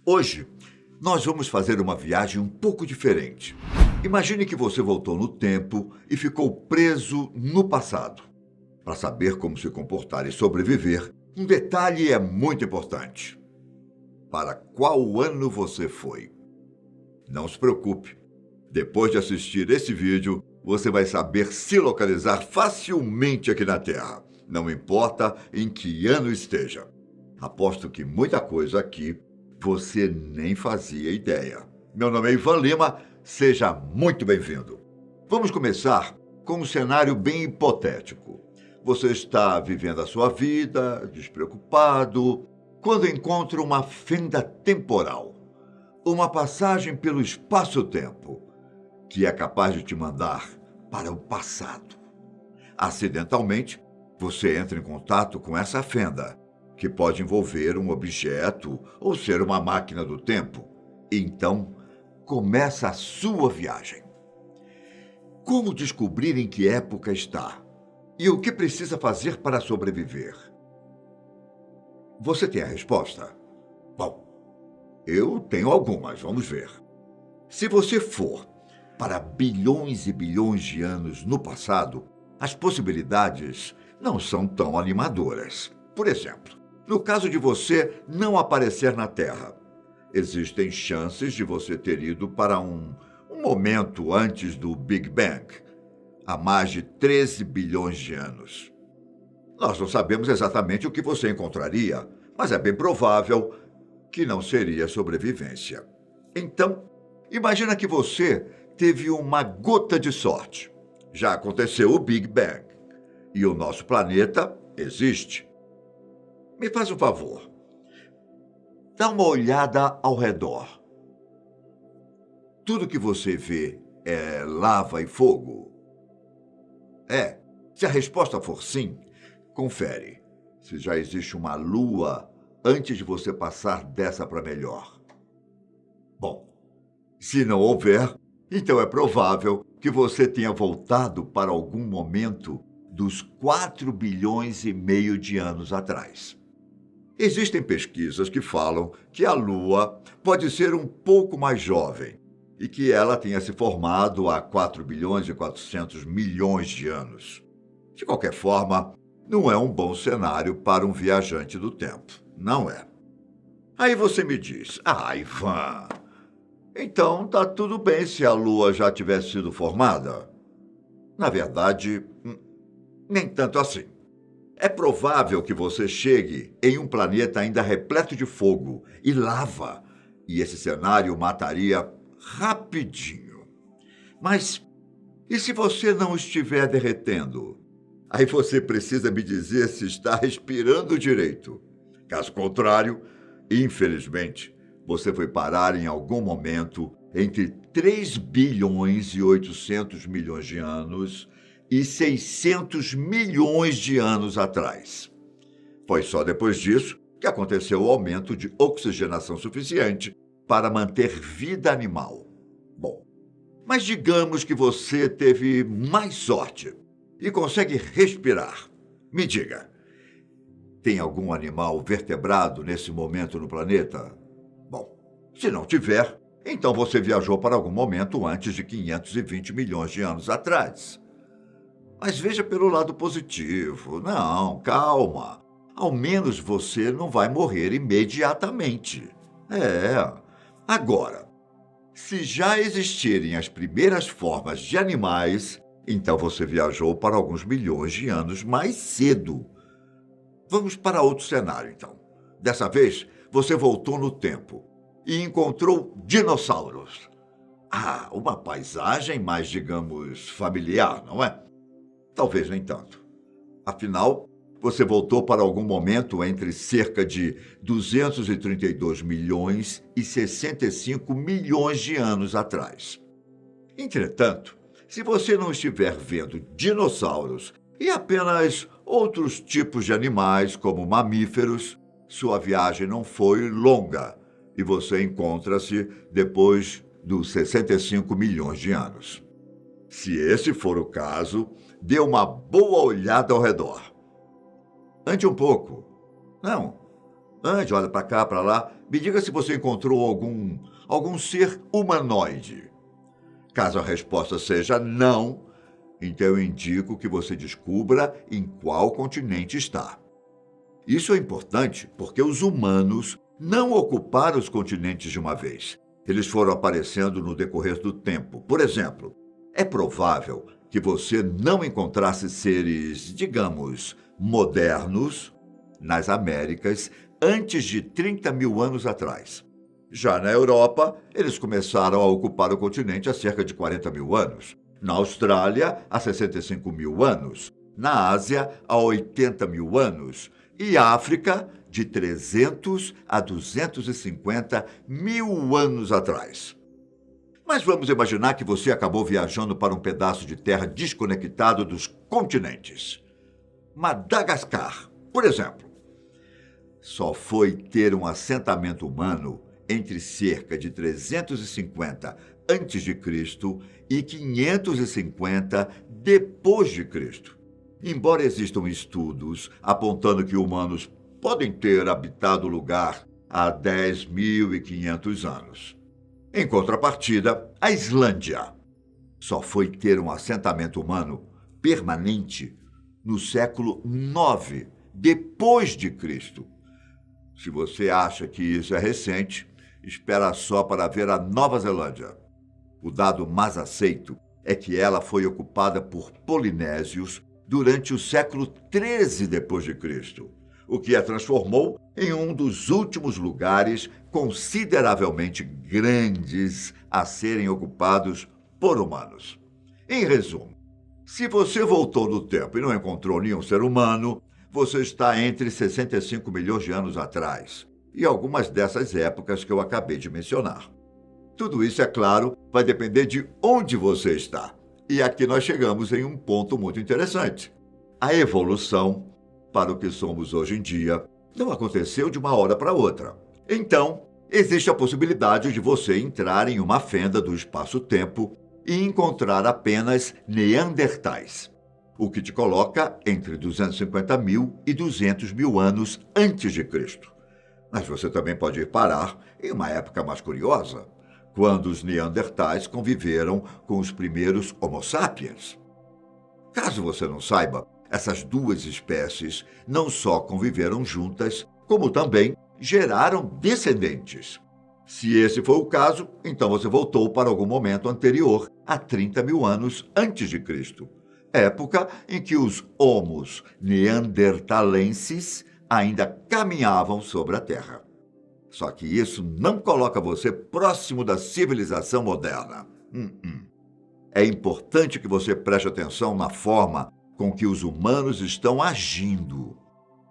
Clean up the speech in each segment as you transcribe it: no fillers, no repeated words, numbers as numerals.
Hoje, nós vamos fazer uma viagem um pouco diferente. Imagine que você voltou no tempo e ficou preso no passado. Para saber como se comportar e sobreviver, um detalhe é muito importante. Para qual ano você foi? Não se preocupe. Depois de assistir esse vídeo, você vai saber se localizar facilmente aqui na Terra. Não importa em que ano esteja. Aposto que muita coisa aqui você nem fazia ideia. Meu nome é Ivan Lima, seja muito bem-vindo. Vamos começar com um cenário bem hipotético. Você está vivendo a sua vida, despreocupado, quando encontra uma fenda temporal, uma passagem pelo espaço-tempo, que é capaz de te mandar para o passado. Acidentalmente, você entra em contato com essa fenda, que pode envolver um objeto ou ser uma máquina do tempo. Então, começa a sua viagem. Como descobrir em que época está? E o que precisa fazer para sobreviver? Você tem a resposta? Bom, eu tenho algumas, vamos ver. Se você for para bilhões e bilhões de anos no passado, as possibilidades não são tão animadoras. Por exemplo, no caso de você não aparecer na Terra, existem chances de você ter ido para um momento antes do Big Bang, há mais de 13 bilhões de anos. Nós não sabemos exatamente o que você encontraria, mas é bem provável que não seria sobrevivência. Então, imagina que você teve uma gota de sorte. Já aconteceu o Big Bang e o nosso planeta existe. Me faz um favor. Dá uma olhada ao redor. Tudo que você vê é lava e fogo? Se a resposta for sim, confere se já existe uma lua antes de você passar dessa para melhor. Bom, se não houver, então é provável que você tenha voltado para algum momento dos 4 bilhões e meio de anos atrás. Existem pesquisas que falam que a Lua pode ser um pouco mais jovem e que ela tenha se formado há 4 bilhões e 400 milhões de anos. De qualquer forma, não é um bom cenário para um viajante do tempo, não é? Aí você me diz, Ivan, então tá tudo bem se a Lua já tivesse sido formada? Na verdade, nem tanto assim. É provável que você chegue em um planeta ainda repleto de fogo e lava, e esse cenário mataria rapidinho. Mas e se você não estiver derretendo? Aí você precisa me dizer se está respirando direito. Caso contrário, infelizmente, você foi parar em algum momento entre 3 bilhões e 800 milhões de anos e 600 milhões de anos atrás. Foi só depois disso que aconteceu o aumento de oxigenação suficiente para manter vida animal. Bom, mas digamos que você teve mais sorte e consegue respirar. Me diga, tem algum animal vertebrado nesse momento no planeta? Bom, se não tiver, então você viajou para algum momento antes de 520 milhões de anos atrás. Mas veja pelo lado positivo. Não, calma. Ao menos você não vai morrer imediatamente. Agora, se já existirem as primeiras formas de animais, então você viajou para alguns milhões de anos mais cedo. Vamos para outro cenário, então. Dessa vez, você voltou no tempo e encontrou dinossauros. Uma paisagem mais, digamos, familiar, não é? Talvez nem tanto. Afinal, você voltou para algum momento entre cerca de 232 milhões e 65 milhões de anos atrás. Entretanto, se você não estiver vendo dinossauros e apenas outros tipos de animais, como mamíferos, sua viagem não foi longa e você encontra-se depois dos 65 milhões de anos. Se esse for o caso, dê uma boa olhada ao redor. Ande um pouco. Não, Ande, olha para cá, para lá. Me diga se você encontrou algum ser humanoide. Caso a resposta seja não, então eu indico que você descubra em qual continente está. Isso é importante porque os humanos não ocuparam os continentes de uma vez. Eles foram aparecendo no decorrer do tempo. Por exemplo, é provável que você não encontrasse seres, digamos, modernos nas Américas antes de 30 mil anos atrás. Já na Europa, eles começaram a ocupar o continente há cerca de 40 mil anos. Na Austrália, há 65 mil anos. Na Ásia, há 80 mil anos. E África, de 300 a 250 mil anos atrás. Mas vamos imaginar que você acabou viajando para um pedaço de terra desconectado dos continentes. Madagascar, por exemplo. Só foi ter um assentamento humano entre cerca de 350 a.C. e 550 depois de Cristo. Embora existam estudos apontando que humanos podem ter habitado o lugar há 10.500 anos. Em contrapartida, a Islândia só foi ter um assentamento humano permanente no século IX depois de Cristo. Se você acha que isso é recente, espera só para ver a Nova Zelândia. O dado mais aceito é que ela foi ocupada por polinésios durante o século XIII depois de Cristo, o que a transformou em um dos últimos lugares consideravelmente grandes a serem ocupados por humanos. Em resumo, se você voltou no tempo e não encontrou nenhum ser humano, você está entre 65 milhões de anos atrás e algumas dessas épocas que eu acabei de mencionar. Tudo isso, é claro, vai depender de onde você está. E aqui nós chegamos em um ponto muito interessante. A evolução, para o que somos hoje em dia, não aconteceu de uma hora para outra. Então, existe a possibilidade de você entrar em uma fenda do espaço-tempo e encontrar apenas neandertais, o que te coloca entre 250 mil e 200 mil anos antes de Cristo. Mas você também pode ir parar em uma época mais curiosa, quando os neandertais conviveram com os primeiros Homo sapiens. Caso você não saiba, essas duas espécies não só conviveram juntas, como também geraram descendentes. Se esse for o caso, então você voltou para algum momento anterior a 30 mil anos antes de Cristo, época em que os Homos neandertalenses ainda caminhavam sobre a Terra. Só que isso não coloca você próximo da civilização moderna. É importante que você preste atenção na forma com que os humanos estão agindo.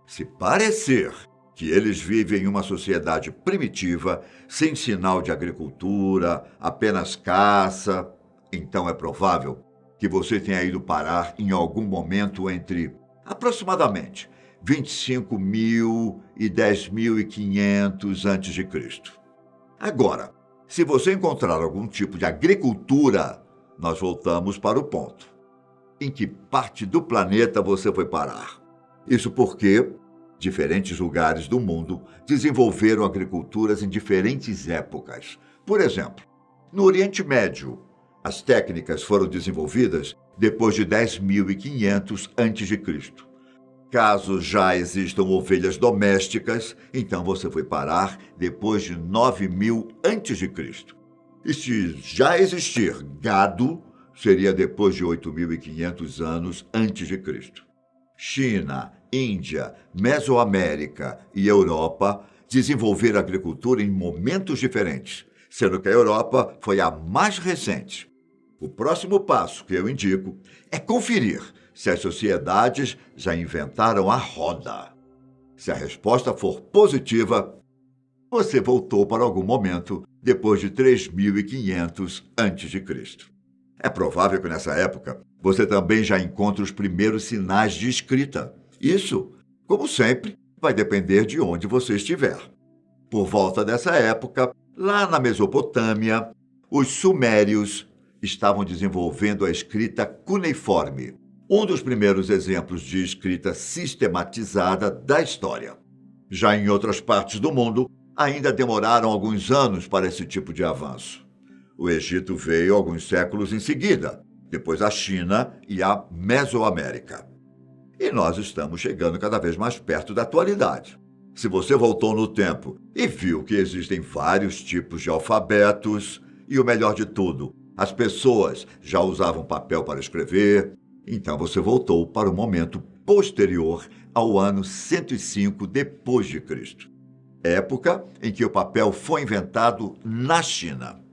Se parecer que eles vivem em uma sociedade primitiva, sem sinal de agricultura, apenas caça, então é provável que você tenha ido parar em algum momento entre aproximadamente 25 mil e 10.500 a.C. Agora, se você encontrar algum tipo de agricultura, nós voltamos para o ponto. Em que parte do planeta você foi parar? Isso porque diferentes lugares do mundo desenvolveram agriculturas em diferentes épocas. Por exemplo, no Oriente Médio, as técnicas foram desenvolvidas depois de 10.500 a.C. Caso já existam ovelhas domésticas, então você foi parar depois de 9.000 a.C. E se já existir gado, seria depois de 8.500 anos antes de Cristo. China, Índia, Mesoamérica e Europa desenvolveram agricultura em momentos diferentes, sendo que a Europa foi a mais recente. O próximo passo que eu indico é conferir se as sociedades já inventaram a roda. Se a resposta for positiva, você voltou para algum momento depois de 3.500 a.C. É provável que nessa época você também já encontre os primeiros sinais de escrita. Isso, como sempre, vai depender de onde você estiver. Por volta dessa época, lá na Mesopotâmia, os sumérios estavam desenvolvendo a escrita cuneiforme, um dos primeiros exemplos de escrita sistematizada da história. Já em outras partes do mundo, ainda demoraram alguns anos para esse tipo de avanço. O Egito veio alguns séculos em seguida, depois a China e a Mesoamérica. E nós estamos chegando cada vez mais perto da atualidade. Se você voltou no tempo e viu que existem vários tipos de alfabetos, e o melhor de tudo, as pessoas já usavam papel para escrever, então você voltou para o momento posterior ao ano 105 depois de Cristo, época em que o papel foi inventado na China.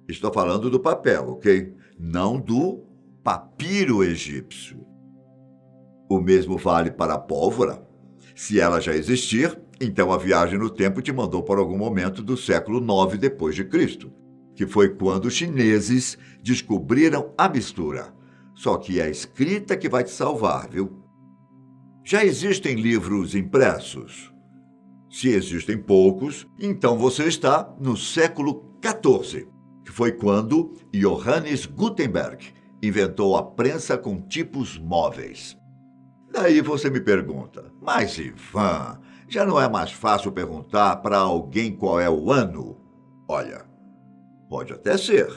Estou falando do papel, ok? Não do papiro egípcio. O mesmo vale para a pólvora. Se ela já existir, então a viagem no tempo te mandou para algum momento do século 9 depois de Cristo, que foi quando os chineses descobriram a mistura. Só que é a escrita que vai te salvar, viu? Já existem livros impressos? Se existem poucos, então você está no século 14, que foi quando Johannes Gutenberg inventou a prensa com tipos móveis. Daí você me pergunta, mas Ivan, já não é mais fácil perguntar para alguém qual é o ano? Olha, pode até ser,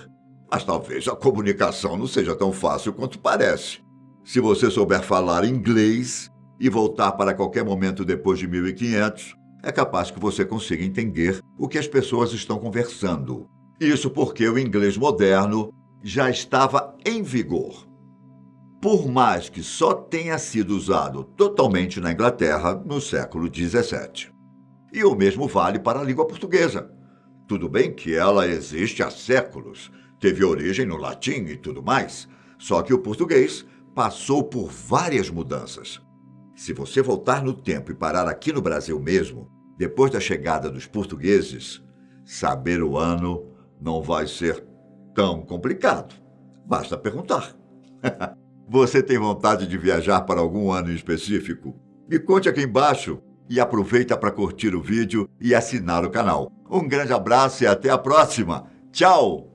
mas talvez a comunicação não seja tão fácil quanto parece. Se você souber falar inglês e voltar para qualquer momento depois de 1500, é capaz que você consiga entender o que as pessoas estão conversando. Isso porque o inglês moderno já estava em vigor. Por mais que só tenha sido usado totalmente na Inglaterra no século XVII. E o mesmo vale para a língua portuguesa. Tudo bem que ela existe há séculos, teve origem no latim e tudo mais, só que o português passou por várias mudanças. Se você voltar no tempo e parar aqui no Brasil mesmo, depois da chegada dos portugueses, saber o ano não vai ser tão complicado. Basta perguntar. Você tem vontade de viajar para algum ano em específico? Me conte aqui embaixo e aproveita para curtir o vídeo e assinar o canal. Um grande abraço e até a próxima. Tchau!